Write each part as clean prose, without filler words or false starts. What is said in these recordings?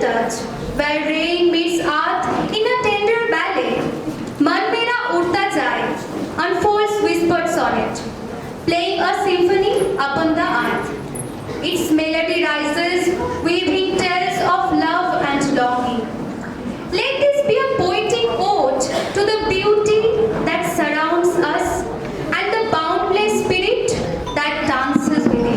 touch, where rain meets earth in a tender ballet. Man Mera Udta Jai unfolds whispered sonnet, playing a symphony upon the earth. Its melody rises, weaving tales of love and longing. Let this be a poetic ode to the beauty that surrounds us and the boundless spirit that dances within.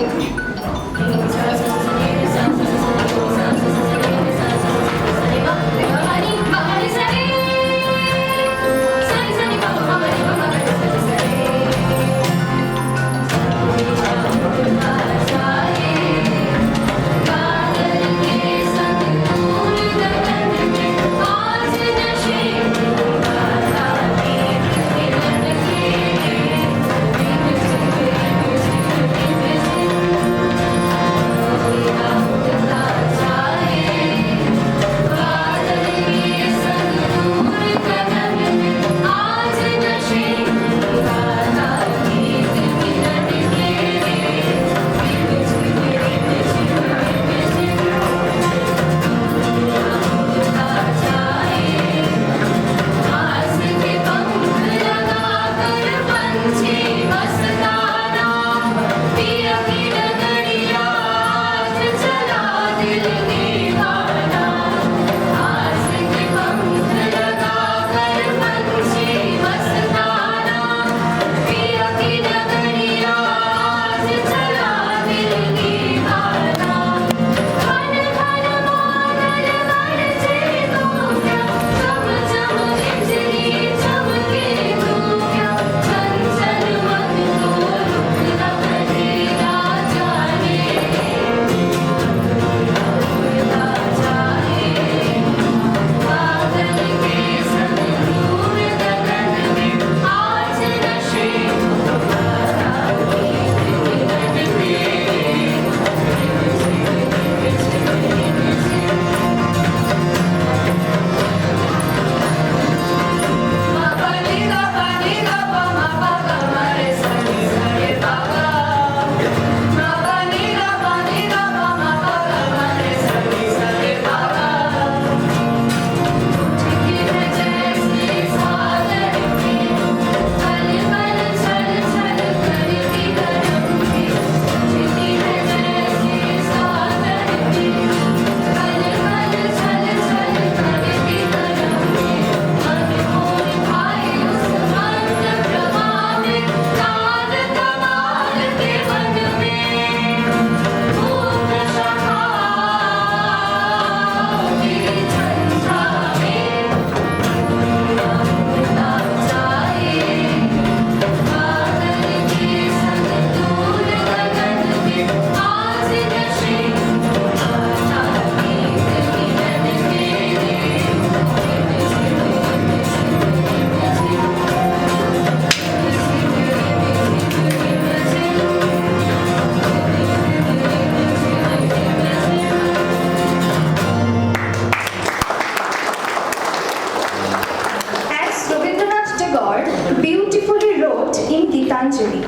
Beautifully wrote in Gitanjali,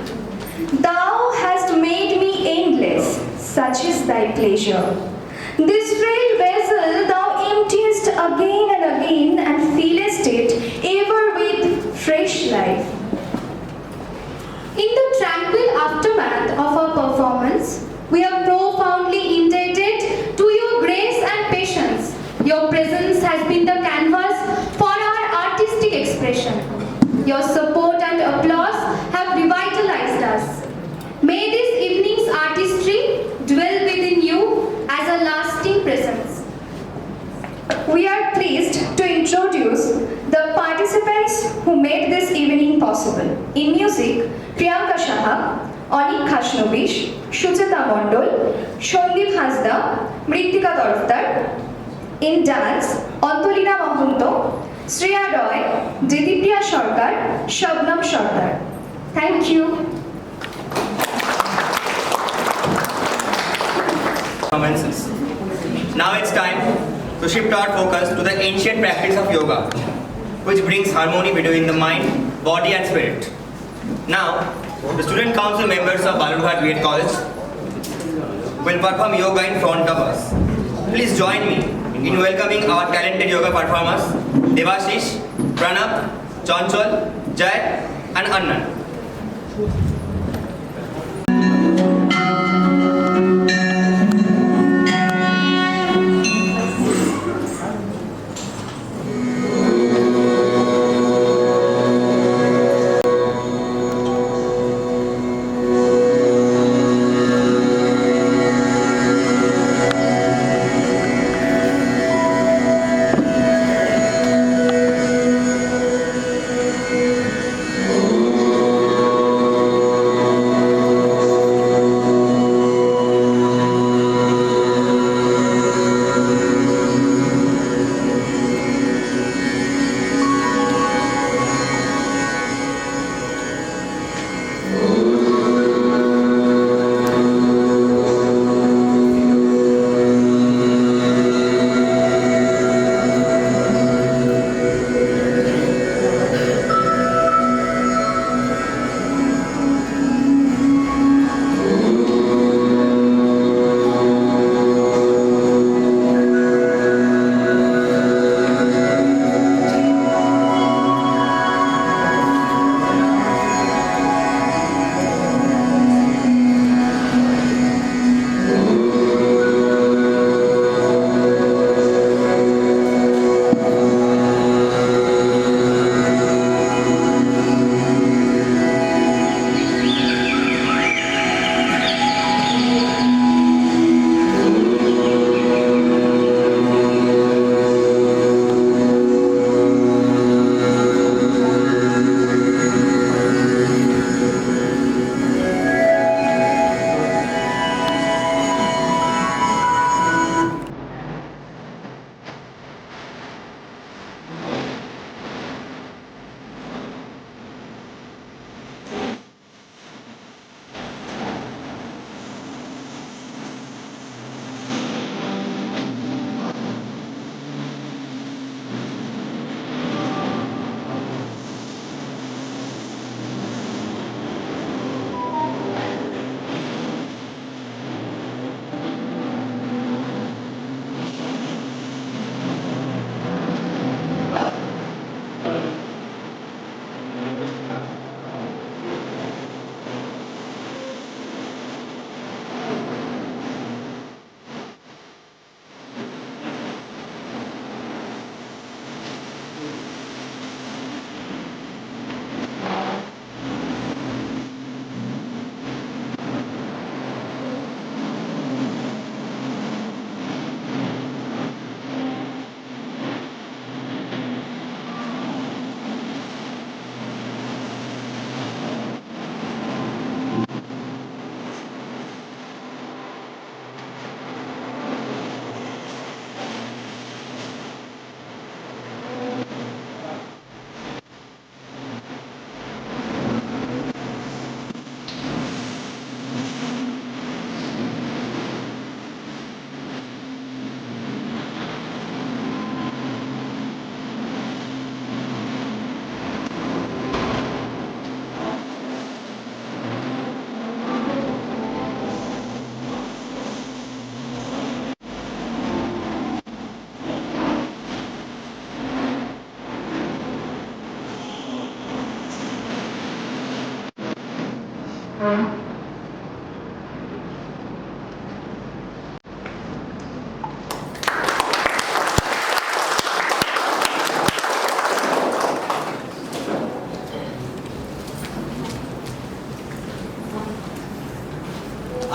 "Thou hast made me endless, such is thy pleasure. This frail vessel thou emptiest again and again, and fillest it ever with fresh life." In the tranquil aftermath of our performance, we are profoundly indebted to your grace and patience. Your presence has been the canvas for our artistic expression. Your support and applause have revitalized us. May this evening's artistry dwell within you as a lasting presence. We are pleased to introduce the participants who made this evening possible. In music, Priyanka Shaha, Onik Khashnobish, Shucheta Mondol, Shondip Hasda, Mritika Torftar. In dance, Antolina Mahunto, Shreya Roy, Didipriya Sarkar, Shabnam Sarkar. Thank you. Now it's time to shift our focus to the ancient practice of yoga, which brings harmony between the mind, body and spirit. Now, the student council members of Balurghat B.Ed College will perform yoga in front of us. Please join me in welcoming our talented yoga performers, Devashish, Pranab, Chanchal, Jay and Anand.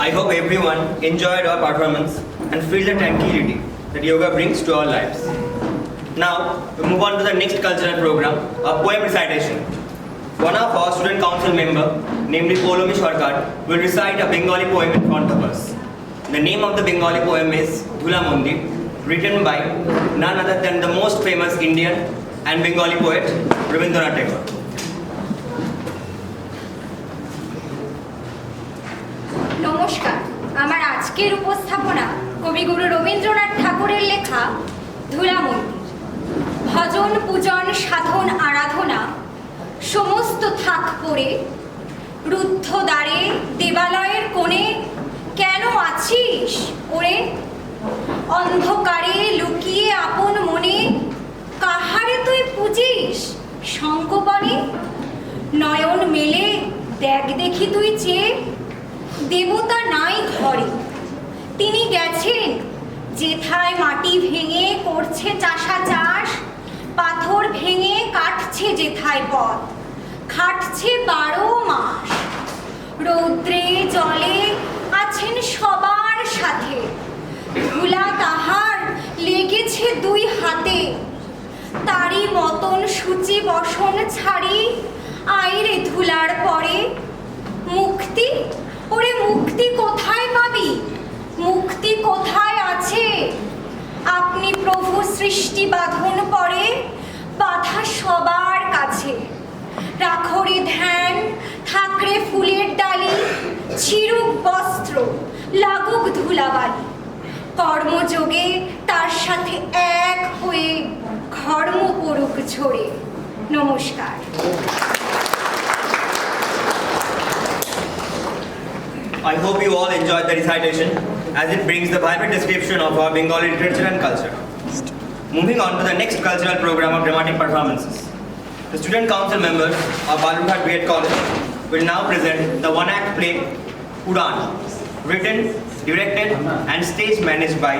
I hope everyone enjoyed our performance and feel the tranquility that yoga brings to our lives. Now, we move on to the next cultural program, a poem recitation. One of our student council member, namely Polomi Sarkar, will recite a Bengali poem in front of us. The name of the Bengali poem is Dhula Mandir, written by none other than the most famous Indian and Bengali poet, Rabindranath Tagore. নমস্কার, আমার আজকের উপস্থাপনা কবিগুরু রবীন্দ্রনাথ ঠাকুরের লেখা ধুলা মন্দির। ভজন পূজন সাধন আরাধনা সমস্ত থাক পড়ে, রুদ্ধ দ্বারে দেবালয়ের কোণে কেন আছিস ওরে? অন্ধকারে লুকিয়ে আপন মনে কাহারে তুই পুজিস শঙ্কবনে? নয়ন মেলে দেখ দেখি তুই চেয়ে, দেবতা নাই ঘরে, তিনি গেছেন যেথায় মাটি ভেঙে করছে চাষা চাষ, পাথর ভেঙে কাটছে যেথায় পথ, খাটছে 12 মাস। রৌদ্রে জলে আছেন সবার সাথে, ধুলা তাহার লেগেছে 2 হাতে। তারই মতন সূচি বসন ছাড়ি আইরে ধুলার পরে। মুক্তি, ওরে মুক্তি কোথায় পাবি? মুক্তি কোথায় আছে? আপনি প্রভু সৃষ্টি বাঁধন পরে, বাধা সবার কাছে। রাখরে ধ্যান, থাকরে ফুলের ডালি, চিরুক বস্ত্র, লাগুক ধুলাবালি। কর্মযোগে তার সাথে এক হয়ে ঘর্ম পড়ুক ঝরে। নমস্কার। I hope you all enjoyed the recitation as it brings the vibrant description of our Bengali literature and culture. Moving on to the next cultural program of dramatic performances. The student council members of Balurghat B.Ed College will now present the one-act play Udan, written, directed and stage managed by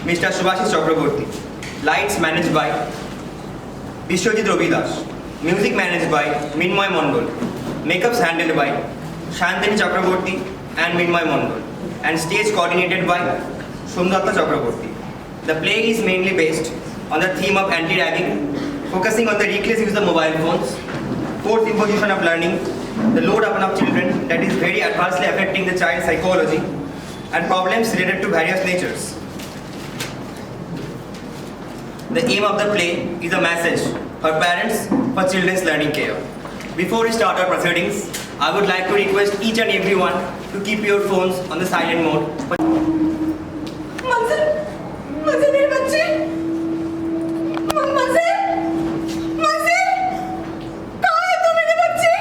Mr. Subhashis Chakraborty. Lights managed by Vishwajit Robidas. Music managed by Minmoy Mondol. Makeups handled by Shantini Chakraborty and Minmoy Mondol. And stage coordinated by Somdatta Chakraborty. The play is mainly based on the theme of anti-ragging, focusing on the reckless use of mobile phones, forced imposition of learning, the load upon of children that is very adversely affecting the child's psychology, and problems related to various natures. The aim of the play is a message for parents for children's learning care. Before we start our proceedings, I would like to request each and everyone to keep your phones on the silent mode. मंजिल, मंजिल मेरे बच्चे, मंजिल, मंजिल, कहाँ है तू मेरे बच्चे?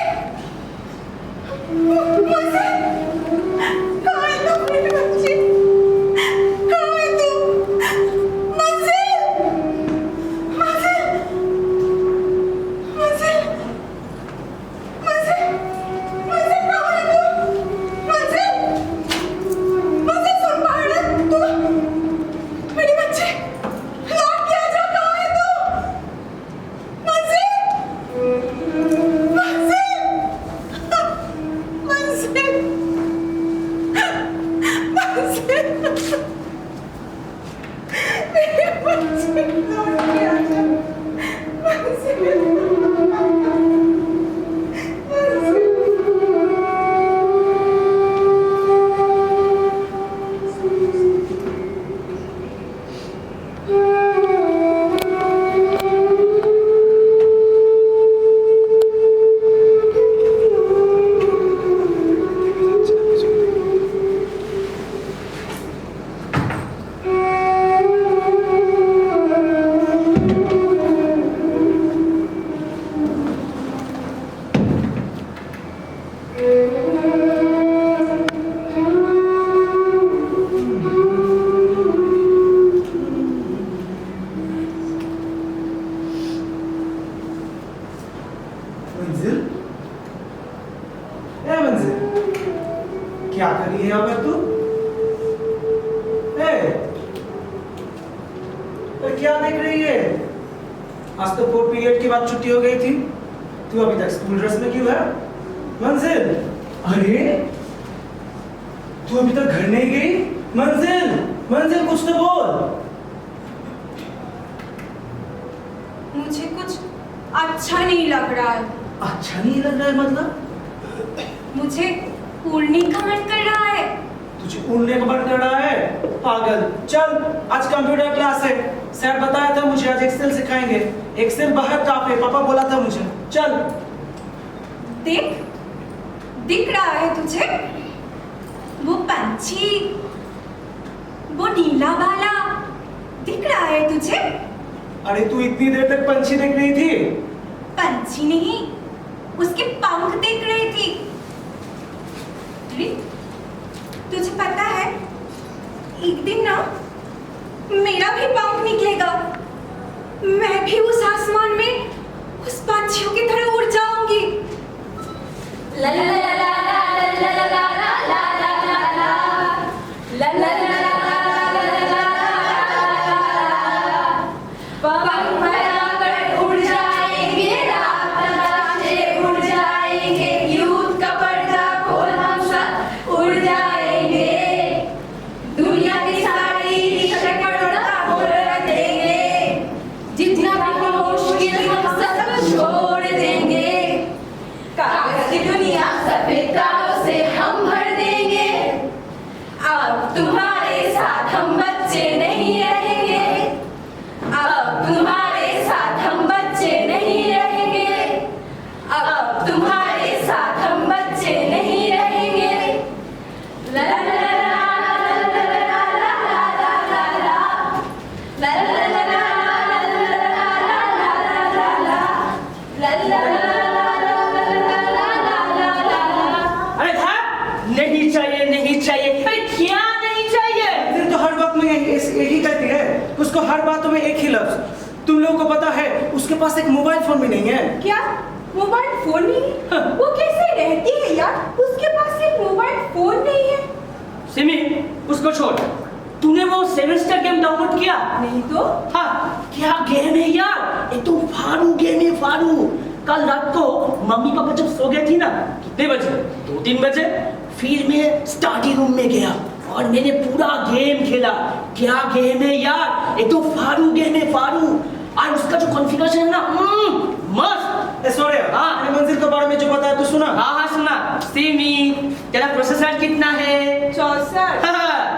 मंजिल, कहाँ है तू मेरे बच्चे? कहाँ है तू? मंजिल, मंजिल, मंजिल, मंजिल, मंजिल कहाँ है तू? मंजिल, मंजिल सुन पा रहा है तू? मेरे बच्चे, लौट के आजा, कहाँ है तू? मंजिल, मंजिल, मंजिल, मंजिल, मेरे बच्चे, लौट के आजा, मंजिल, मंजिल, ए मंजिल, क्या कर रही है यहाँ पर तू? क्या देख रही है? आज तो 4 पीरियड के बाद छुट्टी हो गई थी, तू अभी तक स्कूल ड्रेस में क्यों है? मंजिल, अरे तू अभी तक घर नहीं गई? मंजिल, मंजिल कुछ तो बोल। मुझे कुछ अच्छा नहीं लग रहा है। अच्छा नहीं लग रहा है मतलब? मुझे उड़ने का मन कर रहा है। तुझे उड़ने का मन कर रहा है? पागल, चल आज कंप्यूटर क्लास है, सर बताया था मुझे आज एक्सेल सिखाएंगे। एक्सेल बाहर टॉप है, पापा बोला था मुझे। चल। देख, दिख रहा है तुझे वो पंछी, वो नीला वाला दिख रहा है तुझे? अरे तू इतनी देर तक पंछी देख रही थी? पंछी नहीं, उसके पंख देख रही थी। अरे, तुझे पता है एक दिन ना मेरा भी पंख निकलेगा। मैं भी उस आसमान में उस पंछियों की तरह उड़ जाऊंगी। ला ला ला ला ला ला ला ला ला ला ला ला ला ला पंख फैलाकर उड़ जाएंगे, रात लगाते उड़ जाएंगे, यूथ का पर्दा खोल हम सब उड़ जाएंगे, दुनिया की सारी शक्करदा खोल देंगे, जितना भी मुश्किल हम सब छोड़ देंगे, कागज की दुनिया सफेद कागज से हम भर देंगे, अब तुम्हारे साथ हम बच्चे नहीं रहेंगे, अब तुम्हारे साथ हम बच्चे नहीं रहेंगे, अब तुम्हारे साथ हम बच्चे नहीं रहेंगे। ला ला ला ला ला ला ला ला ला ला ला ला ला ला अरे भाग नहीं चाहिए नहीं चाहिए, अरे क्या नहीं चाहिए? मंजिल तो हर वक्त में यही कहती है, उसको हर बातों में एक ही लफ्ज। तुम लोगों को पता है उसके पास एक मोबाइल फोन भी नहीं है। क्या मोबाइल फोन नहीं है? वो कैसे रहती है यार? उसके पास एक मोबाइल फोन नहीं है। सिमी उसको छोड़, तूने वो सेमेस्टर गेम डाउनलोड किया? नहीं तो हाँ, क्या गेम है यार, ये तो फाड़ू गेम है फाड़ू। कल रात को मम्मी पापा जब सो गए थी ना, कितने बजे? 2-3 बजे। फिर मैं स्टडी रूम में गया और मैंने पूरा गेम खेला। क्या गेम है यार, ये तो फाड़ू गेम है फाड़ू। और उसका जो कॉन्फ़िगरेशन है ना, मस्त। सोनिया, हाँ। मैंने मंजिल के बारे में जो बताया तो सुना? हाँ हाँ सुना। सिमी तेरा प्रोसेसर कितना है? 64।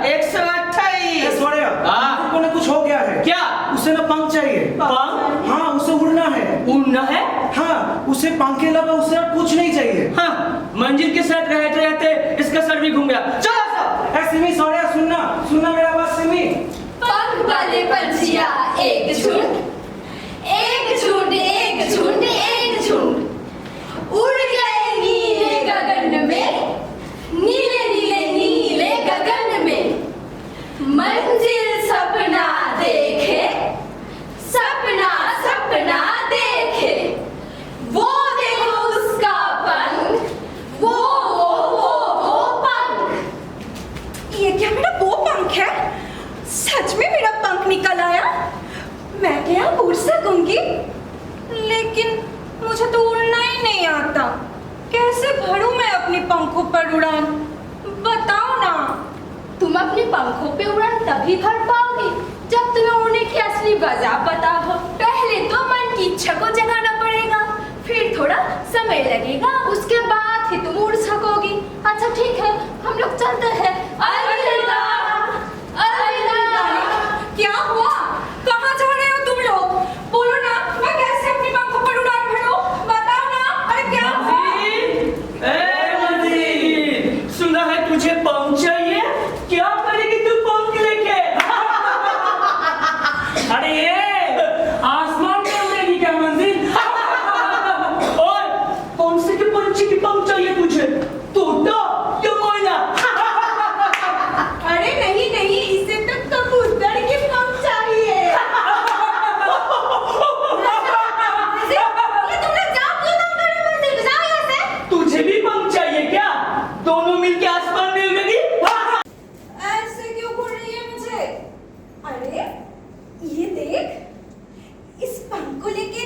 128। सोनिया, हाँ। मंजिल को ना कुछ हो गया है। क्या? उसे ना पंख चाहिए। पंख? हाँ, उसे उड़ना है। उड़ना है? हाँ, उसे पंख के अलावा उसे और कुछ नहीं चाहिए। हाँ, मंजिल के साथ रहते रहते इसका सर भी घूम गया। चलो सब। ए सिमी, सोनिया सुनना, सुनना मेरा बात सिमी। पंख वाले पंछिया एक झुंड, एक झुंड, एक झुंड, एक झुंड, उड़ गए नीले गगन में, नीले नीले नीले गगन में, मंजिल सपना देखे, सपना सपना देखे, वो देखो उसका पंख, वो पंख। ये क्या मेरा वो पंख है? सच में मेरा पंख निकल आया? मैं क्या उड़ सकूंगी? लेकिन मुझे तो उड़ना ही नहीं आता। कैसे भरूं मैं अपने पंखों पर उड़ान? बताओ ना। तुम अपने पंखों पे उड़ान तभी भर पाओगे जब तुम्हें उड़ने की असली वजह पता हो। पहले तो मन की इच्छा को जगाना पड़ेगा, फिर थोड़ा समय लगेगा, उसके बाद ही तुम उड़ सकोगी। अच्छा ठीक है, हम लोग चलते हैं। अलविदा, अलविदा। क्या हुआ? कहाँ जा रहे हो तुम लोग? बोलो ना, मैं कैसे अपने पंखों पर उड़ान भरूं? बताओ ना। अरे क्या हुआ? मंजिल, सुना है तुझे पंख चाहिए? क्या करेगी तू पंख लेके? अरे ये आसमान में उड़ेगी क्या मंजिल? और कौन से के पंछी की पंख चाहिए तुझे? तोता या मैना? अरे नहीं नहीं, इसे तो कबूतर के पंख चाहिए। ये तुम लोग जाओ, क्यों तंग कर रहे हो? मंजिल जाओ यहाँ से। तुझे भी पंख चाहिए क्या? दोनों मिलके आसमान में उड़ेगी? ऐसे क्यों घूर रही है मुझे? अरे ये देख, इस पंख को लेके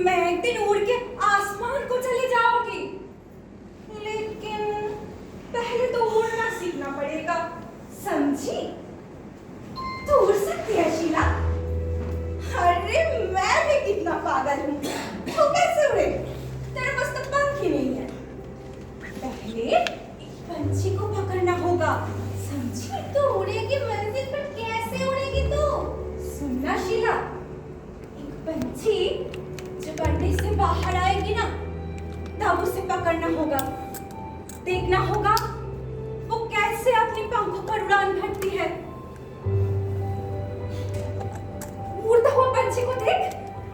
मैं एक दिन उड़ के आसमान को चली जाऊंगी। लेकिन पहले तो उड़ना सीखना पड़ेगा, समझी? तू उड़ सकती है शीला? अरे मैं भी कितना पागल हूँ, तू कैसे उड़े? तेरे पास तो पंख ही नहीं है। पहले एक पंछी को पकड़ना होगा, समझी? तो उड़ेगी मंजिल पर, कैसे उड़ेगी तू? सुनना शीला, एक पंछी जब अंडे से बाहर आएगी ना, तब उसे पकड़ना होगा। देखना होगा वो कैसे अपने पंखों पर उड़ान भरती है। उड़ता हुआ पंछी को देख।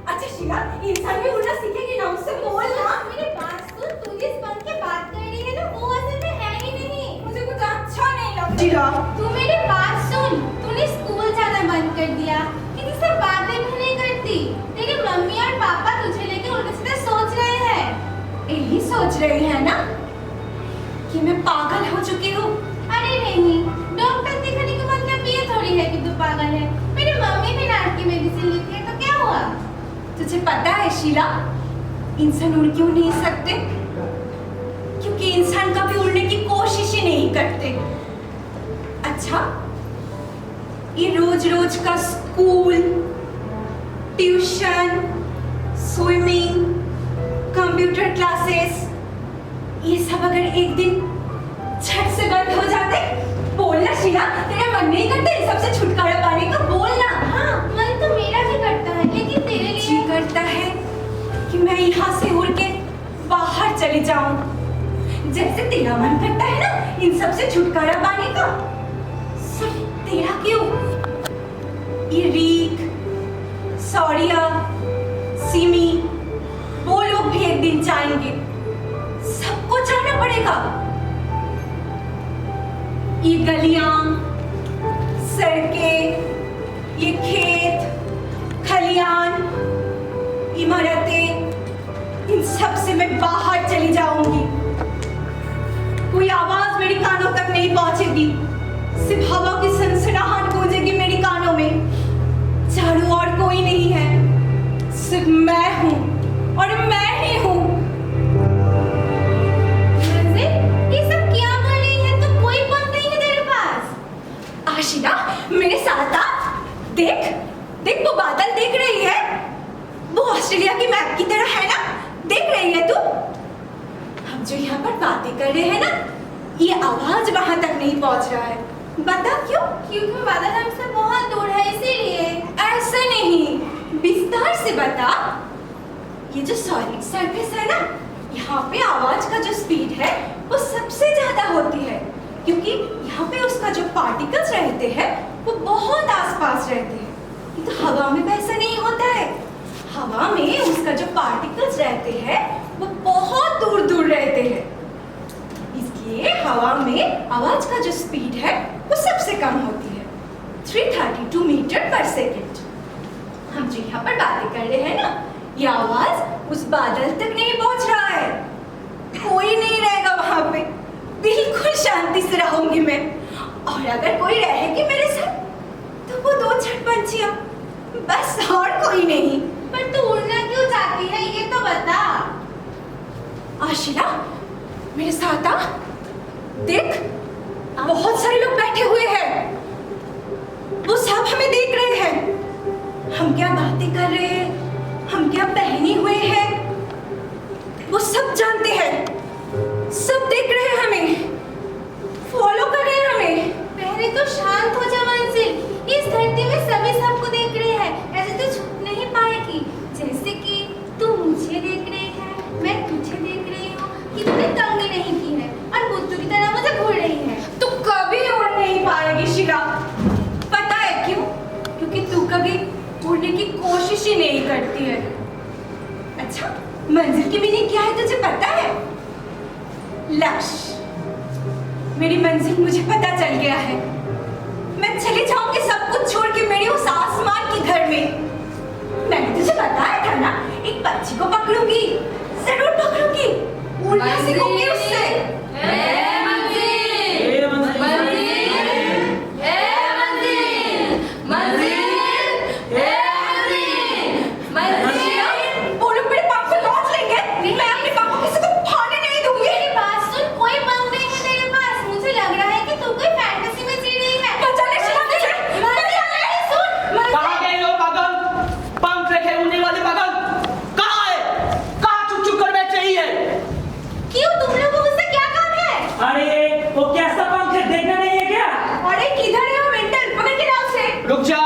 अच्छा शीला, इंसान भी उड़ना सीखेगी ना, उससे बोल ना। मेरी बात सुन, तू जिस पंख की बात कर रही है ना, वो असल में है ही नहीं। मुझे कुछ अच्छा नहीं लगता। तू मेरी बात सुन, तूने स्कूल जाना बंद कर दिया, किसी से बातें भी नहीं करती। तेरी मम्मी और पापा तुझे लेके उल्टा सीधा सोच रहे हैं। यही सोच रही है ना कि मैं पागल हो चुकी हूँ। अरे नहीं, डॉक्टर दिखाने का मतलब ये थोड़ी है कि तू पागल है। मेरी मम्मी भी नाक की मेडिसिन लिखी है, तो क्या हुआ? तुझे पता है शीला, इंसान उड़ क्यों नहीं सकते? क्योंकि इंसान कभी उड़ने की कोशिश ही नहीं करते। अच्छा, ये रोज रोज का school, tuition, swimming, computer classes, ये सब अगर एक दिन झट से बंद हो जाते, बोलना शीला, तेरा मन नहीं करता इन सबसे छुटकारा पाने का? बोलना। हाँ, मन तो मेरा भी करता है, लेकिन तेरे जी लिए करता है कि मैं यहाँ से उड़ के बाहर चली जाऊं, जैसे तेरा मन करता है ना इन सब से छुटकारा पाने का। सब तेरा क्यों? ये रीक, सौरिया, सिमी, वो लोग भी एक दिन जाएंगे, सबको जाना पड़ेगा। ये गलियां, सड़कें, ये खेत, खलियान, इमारतें, इन सब से मैं बाहर चली जाऊंगी। कोई आवाज मेरे कानों तक नहीं पहुंचेगी, सिर्फ हवा की सनसनाहट गूंजेगी मेरे कानों में। चारों ओर कोई नहीं है, सिर्फ मैं हूं और मैं ही हूं। ये सब क्या बोल रही है? तो कोई पंख नहीं है तेरे पास? आशिना, मेरे साथ आ। देख देख, वो बादल देख रही है? वो ऑस्ट्रेलिया की मैप की तरह है ना? देख रही है तू? हम जो यहाँ पर बातें कर रहे हैं ना, ये आवाज वहां तक नहीं पहुंच रहा है। बता क्यों? क्योंकि बादल हमसे बहुत दूर है, इसीलिए। ऐसा नहीं, विस्तार से बता। ये जो सॉलिड सरफेस है ना, यहाँ पे आवाज का जो स्पीड है वो सबसे ज्यादा होती है, क्योंकि यहाँ पे उसका जो पार्टिकल्स रहते हैं वो बहुत आसपास रहते हैं। ये तो हवा में वैसा नहीं होता है। हवा में उसका जो पार्टिकल्स रहते हैं वो बहुत दूर दूर रहते हैं, इसलिए हवा में आवाज का जो स्पीड है वो सबसे कम होती है, 332 मीटर पर सेकेंड। हम जो यहाँ पर बातें कर रहे हैं ना, ये आवाज उस बादल तक नहीं पहुंच रहा है। कोई नहीं रहेगा वहां पे, बिल्कुल शांति से रहूंगी मैं। और अगर कोई रहेगी मेरे साथ तो वो 2 छटपंछियां, बस, और कोई नहीं। पर तू उड़ना क्यों चाहती है, ये तो बता। आशिला, मेरे साथ आ। देख, बहुत सारे लोग बैठे हुए हैं, वो सब हमें देख रहे हैं। हम क्या बातें कर रहे हैं, हम क्या पहने हुए हैं, वो सब जानते हैं। सब देख रहे हैं हमें, फॉलो कर रहे हैं हमें। पहले तो शांत हो जा मंजिल, इस धरती में सभी सबको देख रहे हैं, ऐसे तो छुप नहीं पाएगी। जैसे कि तू मुझे देख रही है, मैं तुझे देख रही हूँ, कितनी तंगी नहीं की है, और बुद्धू की तरह मुझे घूर रही है। तू कभी उड़ नहीं पाएगी शीला। पता है क्यों? क्योंकि तू कभी उड़ने की कोशिश ही नहीं करती है। अच्छा, मंजिल की मीनिंग क्या है तुझे पता है? लक्ष्य। मेरी मंजिल मुझे पता चल गया है। मैं चली जाऊंगी सब कुछ छोड़ के मेरे उस आसमान के घर में। मैंने तुझे बताया था ना, एक पक्षी को पकड़ूंगी, जरूर पकड़ूंगी, उड़ना सीखूंगी उससे। बोलो, मेरे पंख को लॉन्च लेंगे। मैं अपने पंख को किसी को फाड़ने नहीं दूंगी। मेरी बात सुन, कोई पंख नहीं है तेरे पास। मुझे लग रहा है कि तू कोई फैंटेसी में जी रही है। बचा ले शीला मुझे। कहाँ गए हो पागल? पंख रखे उड़ने वाले पागल कहाँ है? कहाँ चुप चुप कर बैठ रही है? क्यों, तुम लोगों को उससे क्या काम है? अरे वो कैसा पंख है, देखना नहीं है क्या? अरे किधर है वो मेंटल? पकड़ के लाओ उसे। रुक जा,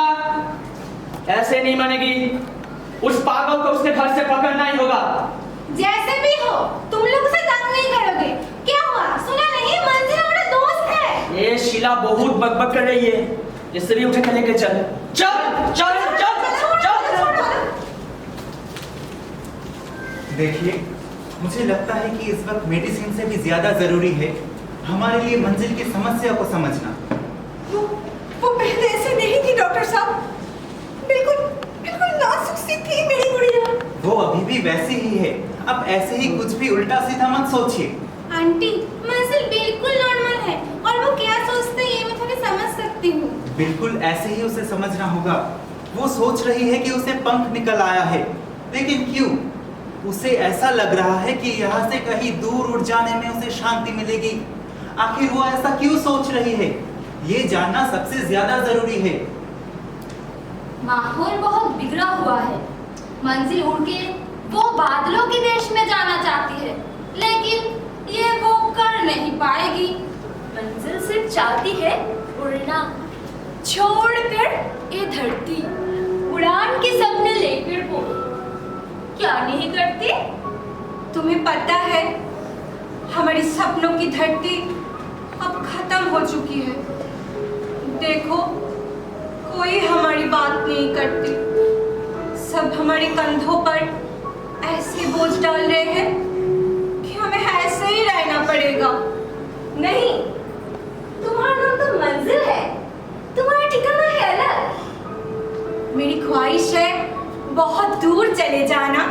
ऐसे नहीं मानेगी। उस पागल को उसके घर से पकड़ना ही होगा। जैसे भी हो, तुम लोग उसे तंग नहीं करोगे। क्या हुआ, सुना नहीं? मंजिल हमारा दोस्त है। ये शीला बहुत बकबक कर रही है, इससे भी उठे लेके चल चल चल चल चल। देखिए, मुझे लगता है कि इस वक्त मेडिसिन से भी ज्यादा जरूरी है हमारे लिए मंजिल की समस्या को समझना। वो पहले ऐसे नहीं थी डॉक्टर साहब। भी वैसी ही है। अब ऐसे ही कुछ भी उल्टा सीधा मत सोचिए। आंटी मंजिल बिल्कुल नॉर्मल है और वो क्या सोचते हैं ये मैं थोड़ी समझ सकती हूँ। बिल्कुल ऐसे ही उसे समझना होगा। वो सोच रही है कि उसे पंख निकल आया है, लेकिन क्यों? उसे ऐसा लग रहा है कि यहाँ से कहीं दूर उड़ जाने में उसे शांति मिलेगी। आखिर वो ऐसा क्यों सोच रही है, ये जानना सबसे ज्यादा जरूरी है। माहौल बहुत बिगड़ा हुआ है। मंजिल उड़ के वो बादलों के देश में जाना चाहती है, लेकिन ये वो कर नहीं पाएगी। मंजिल सिर्फ चाहती है उड़ना, छोड़कर ये धरती, उड़ान के सपने लेकर वो क्या नहीं करती? तुम्हें पता है हमारी सपनों की धरती अब खत्म हो चुकी है। देखो कोई हमारी बात नहीं करती, सब हमारे कंधों पर ऐसे बोझ डाल रहे हैं कि हमें ऐसे ही रहना पड़ेगा। नहीं, तुम्हारा नाम तो मंजिल है, तुम्हारा ठिकाना है अलग। मेरी ख्वाहिश है बहुत दूर चले जाना,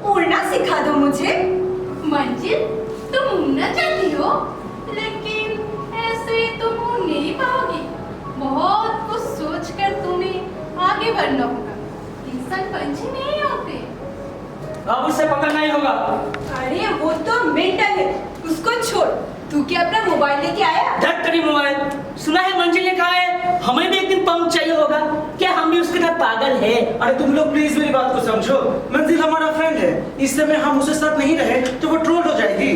उड़ना सिखा दो मुझे। मंजिल, तुम उड़ना चाहती हो, लेकिन ऐसे तुम उड़ नहीं पाओगी। बहुत कुछ सोचकर तुम्हें आगे बढ़ना होगा। इंसान पंछी नहीं होते। अब उससे पकड़ना ही होगा। अरे वो तो मेंटल है, उसको छोड़। तू क्या अपना मोबाइल लेके आया? धत तेरी मोबाइल। सुना है मंजिल ने कहा है हमें भी एक दिन पंख चाहिए होगा। क्या हम भी उसके साथ पागल है? अरे तुम लोग प्लीज मेरी बात को समझो। मंजिल हमारा फ्रेंड है, इस समय हम उसके साथ नहीं रहे तो वो ट्रोल हो जाएगी।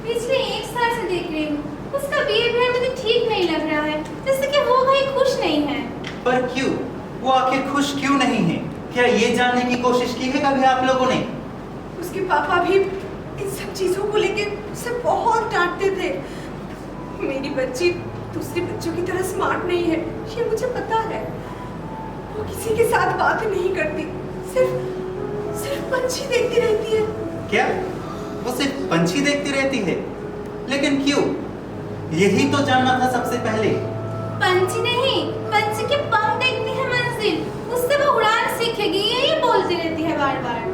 पिछले 1 साल से देख रही हूँ, उसका बिहेवियर मुझे ठीक नहीं लग रहा है, जैसे कि वो कहीं खुश नहीं है। पर क्यों? वो आखिर खुश क्यों नहीं है? क्या ये जानने की कोशिश की है कभी आप लोगों ने? उसके पापा भी इन सब चीजों को लेके उसे बहुत डांटते थे। मेरी बच्ची दूसरे बच्चों की तरह स्मार्ट नहीं है, ये मुझे पता है। वो किसी के साथ बात नहीं करती, सिर्फ पंछी देखती रहती है। क्या वो सिर्फ पंछी देखती रहती है? लेकिन क्यों? यही तो जानना था सबसे पहले। पंछी नहीं, पंछी के पंख देखती है मंजिल, उससे वो उड़ान सीखेगी, यही बोलती रहती है बार बार।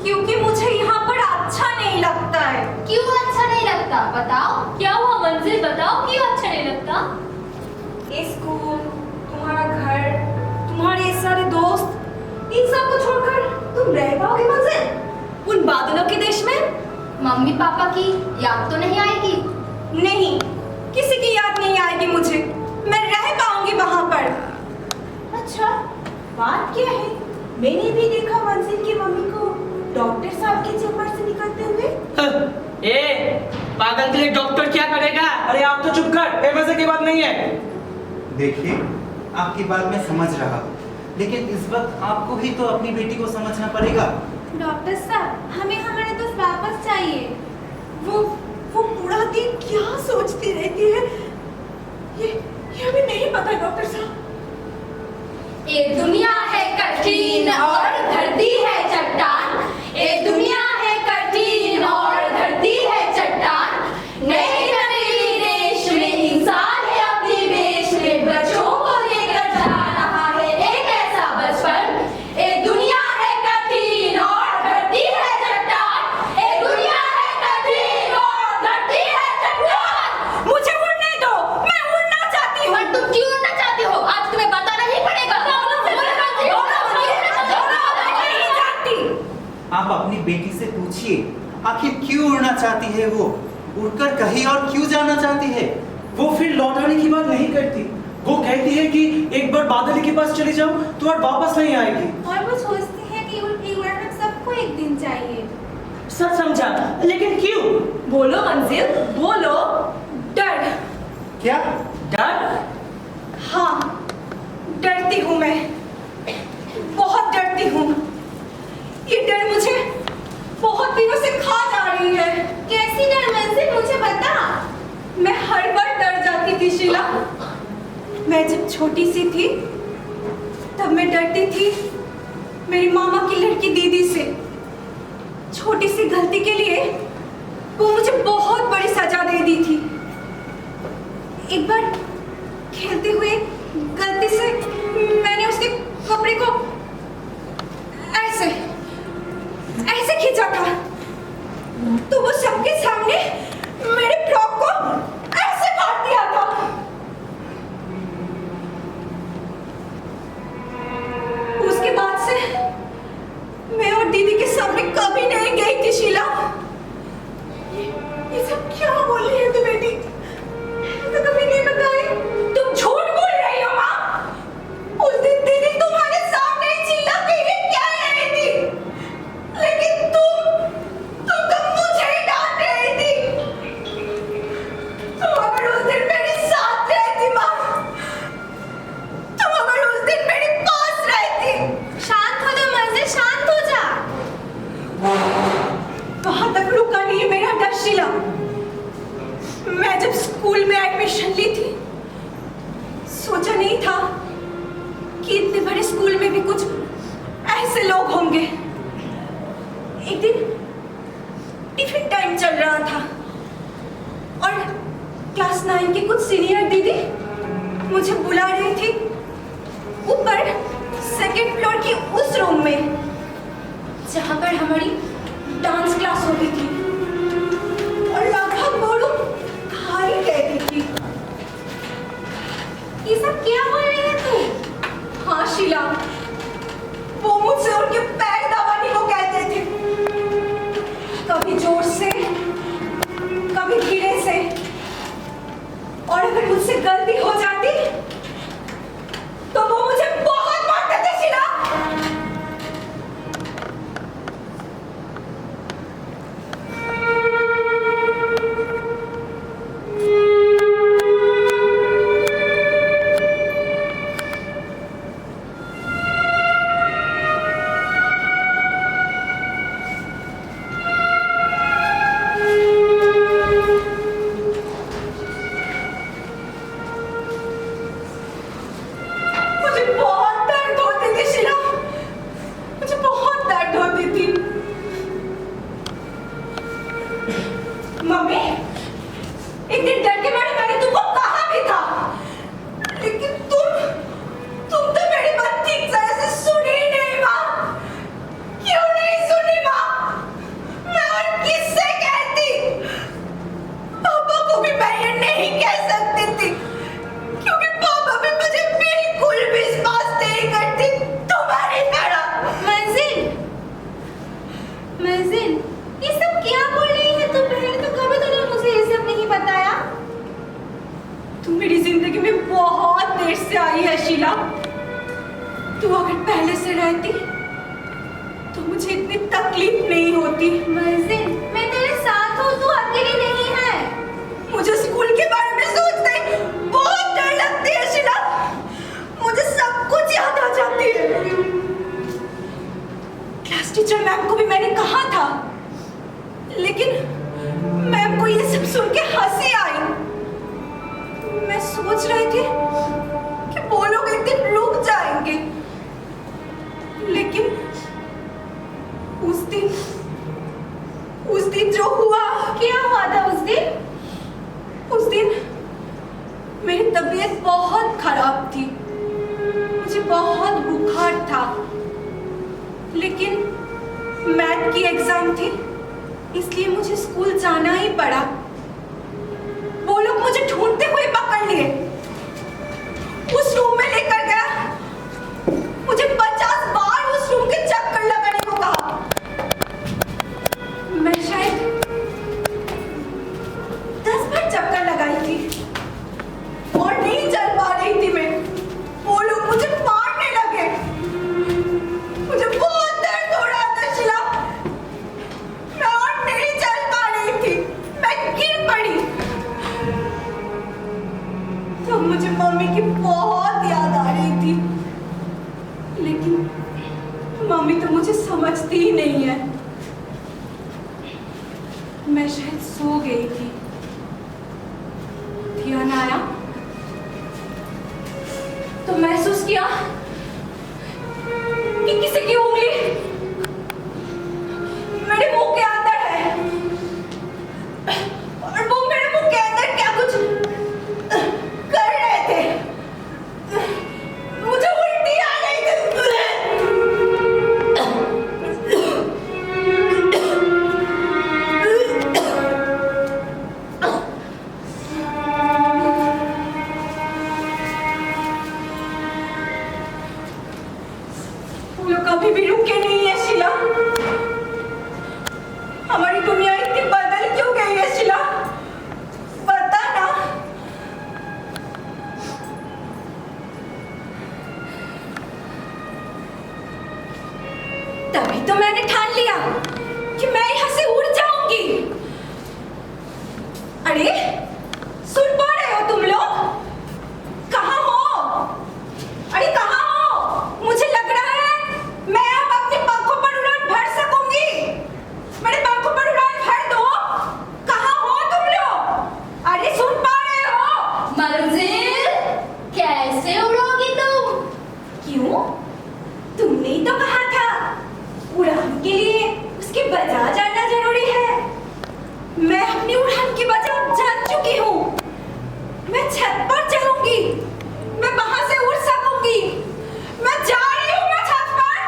क्योंकि मुझे यहाँ पर अच्छा नहीं लगता है। क्यों अच्छा नहीं लगता? बताओ क्या हुआ मंजिल, बताओ क्यों अच्छा नहीं लगता? ये स्कूल, तुम्हारा घर, तुम्हारे ये सारे दोस्त, इन सब को छोड़कर तुम रह पाओगे मंजिल उन बादलों के देश में? मम्मी पापा की याद तो नहीं आएगी? नहीं, किसी की याद नहीं आएगी मुझे। मैं रह पाऊंगी वहां पर। अच्छा, बात क्या है? मैंने भी देखा मंजिल की मम्मी को डॉक्टर साहब के चेम्बर से निकलते हुए। ए पागल के लिए डॉक्टर क्या करेगा? अरे आप तो चुप कर, ये मजे की बात नहीं है। देखिए, आपकी बात मैं समझ रहा हूँ, लेकिन इस वक्त आपको ही तो अपनी बेटी को समझना पड़ेगा। डॉक्टर साहब, हमें हमारे दोस्त वापस चाहिए। वो पूरा दिन क्या सोचती रहती है, ये हमें नहीं पता डॉक्टर साहब। ये दुनिया है कठिन और धरती है चट्टान, ये दुनिया है कठिन और धरती है चट्टान। नए नवेली देश में इंसान है अपनी वेश में, बच्चों को लेकर जा रहा है एक ऐसा बचपन। ये दुनिया है कठिन और धरती है चट्टान, ये दुनिया है कठिन और धरती है चट्टान। मुझे उड़ने दो, मैं उड़ना चाहती हूँ। पर तुम क्यों उड़ना चाहती हो? आज तुम्हें बताना ही पड़ेगा। नहीं चाहती। आप अपनी बेटी से पूछिए, आखिर क्यों उड़ना चाहती है वो? उड़कर कहीं और क्यों जाना चाहती है? वो फिर लौट आने की बात नहीं करती। वो कहती है कि एक बार बादल के पास चली जाऊं तो और वापस नहीं आएगी। और वो सोचती है कि उड़ना सबको एक दिन चाहिए। सब समझा, लेकिन क्यों? बोलो मंजिल, बोलो। डर। क्या? डर? हाँ, डरती हूँ मैं, बहुत डरती हूँ। ये डर मुझे बहुत दिनों से खा जा रही है। कैसी डर मंजिल, मुझे बता। मैं हर बार डर जाती थी शीला। मैं जब छोटी सी थी तब मैं डरती थी मेरी मामा की लड़की दीदी से। छोटी सी गलती के लिए वो मुझे बहुत बड़ी सजा दे दी थी। एक बार खेलते हुए गलती से मैंने उसके कपड़े को ऐसे रूम में, जहाँ पर हमारी डांस क्लास होती थी और लगभग बोलूं खा ही कहती थी। ये सब क्या बोल रही है तू? हाँ शीला, वो मुझसे उनके पैर दबाने को कहते थे, कभी जोर से कभी धीरे से, और अगर मुझसे गलती हो जाती तो वो मुझे बहुत मारते थे शीला। तू अगर पहले से रहती तो मुझे इतनी तकलीफ नहीं होती। महजिन, मैं तेरे साथ हूँ, तू अकेली नहीं है। मुझे स्कूल के बारे में सोचते ही बहुत डर लगती है शीला, मुझे सब कुछ याद आ जाती है। क्लास टीचर मैम को भी मैंने कहा था, लेकिन मैम को ये सब सुन के हंसी आई। मैं सोच रही थी कि वो लोग एक दिन रुक जाएंगे, लेकिन उस दिन जो हुआ। क्या हुआ था उस दिन? उस दिन मेरी तबीयत बहुत खराब थी, मुझे बहुत बुखार था, लेकिन मैथ की एग्जाम थी, इसलिए मुझे स्कूल जाना ही पड़ा। वो लोग मुझे ढूंढते हुए पकड़ लिए, उस रूम में लेकर गया, मुझे 50 बार उस रूम के चक्कर लगाने को कहा। मैं शायद 10 बार चक्कर लगाई थी और नहीं चल पा रही थी मैं। वो लोग मुझे मारने लगे, मुझे बहुत दर्द हो रहा था शीला, मैं और नहीं चल पा रही थी, मैं गिर पड़ी। तो मुझे मम्मी की बहुत याद आ रही थी, लेकिन मम्मी तो मुझे समझती ही नहीं है। मैं शायद सो गई थी, ध्यान आया तो महसूस किया कि किसी की उंगली मेरे मुंह के अंदर है, और वो मेरे मुंह के अंदर क्या कुछ कर रहे थे। मुझे उल्टी आ रही थी। वो लोग कभी भी रुके नहीं है शीला। हमारी दुनिया इतनी बदल क्यों गई है शीला, बता ना। तभी तो मैंने ठान लिया कि मैं यहाँ से उड़ जाऊंगी। अरे सुन पा रहे हो तुम लोग? कहाँ हो? अरे कहाँ हो? मुझे लग रहा है मैं अब अपने पंखों पर उड़ान भर सकूंगी। मेरे पंखों पर उड़ान भर दो। कहाँ हो तुम लोग? अरे सुन पा रहे हो? मंजिल, कैसे उड़ोगी तुम? क्यों? तुमने ही तो कहा था उड़ान के लिए उसकी वजह जानना जरूरी है। मैं अपनी उड़ान की वजह जान चुकी हूँ। मैं छत पर चढ़ूंगी, मैं वहां से उड़ सकूंगी। मैं जा रही हूँ, मैं छत पर।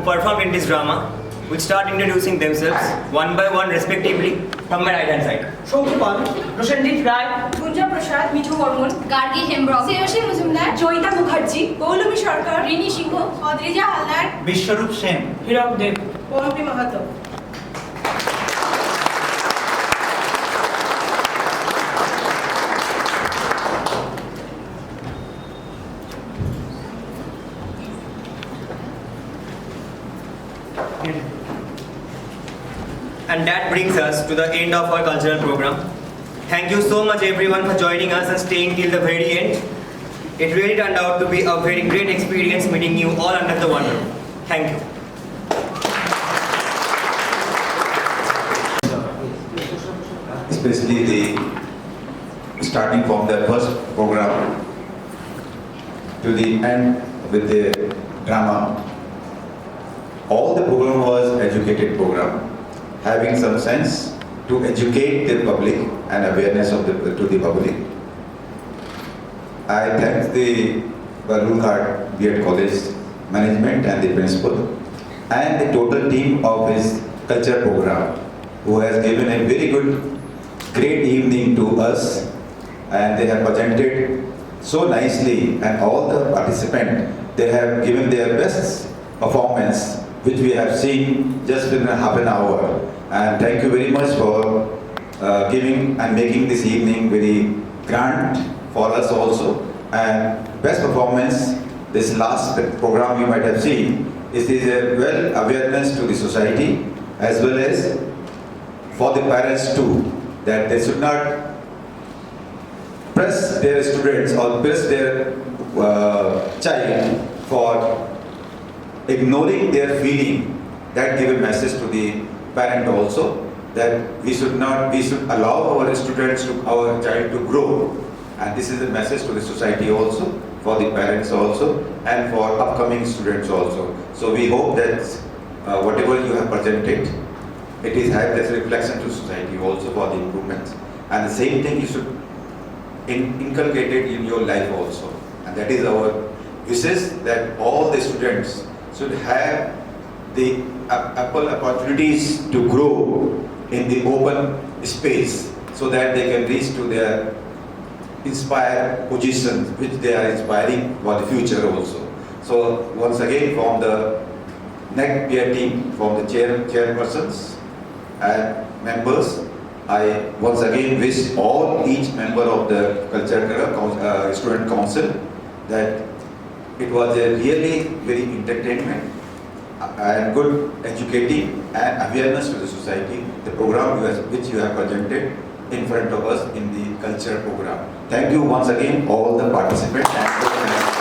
performed in this drama will start introducing themselves one by one respectively from my right hand side. শঙ্কুপাল, Prosenjit Roy, Gunja Prasad, Mithu Barman, Gargi Hembram, Shreyasi Majumdar, Joyita Mukherjee, Poulami Sarkar, Rini Singh, Adrija Haldar, Biswarup Sen. Hirak Dev. Pompi Mahato. And that brings us to the end of our cultural program. Thank you so much everyone for joining us and staying till the very end. It really turned out to be a very great experience meeting you all under the one roof. Thank you. Especially the starting from the first program to the end with the drama. All the program was educated program, having some sense to educate the public and awareness of to the public. I thank the Balurghat B.Ed College management and the principal and the total team of his culture program, who has given a very good, great evening to us, and they have presented so nicely, and all the participants, they have given their best performance, which we have seen just in half an hour. And thank you very much for giving and making this evening very grand for us also. And best performance, this last program you might have seen, is a well awareness to the society as well as for the parents too, that they should not press their students or press their child for ignoring their feeling. That give a message to the parent also, that we should allow our students, our child to grow. And this is a message to the society also, for the parents also, and for upcoming students also. So we hope that whatever you have presented, it is have this reflection to society also for the improvements. And the same thing you should inculcate it in your life also. And that is our wishes, that all the students should have the ample opportunities to grow in the open space, so that they can reach to their inspired positions which they are inspiring for the future also. So once again, from the NEC peer team, from the chairpersons and members, I once again wish each member of the student council that it was a really very entertainment and good educating and awareness to the society, the program which you have presented in front of us in the culture program. Thank you once again all the participants and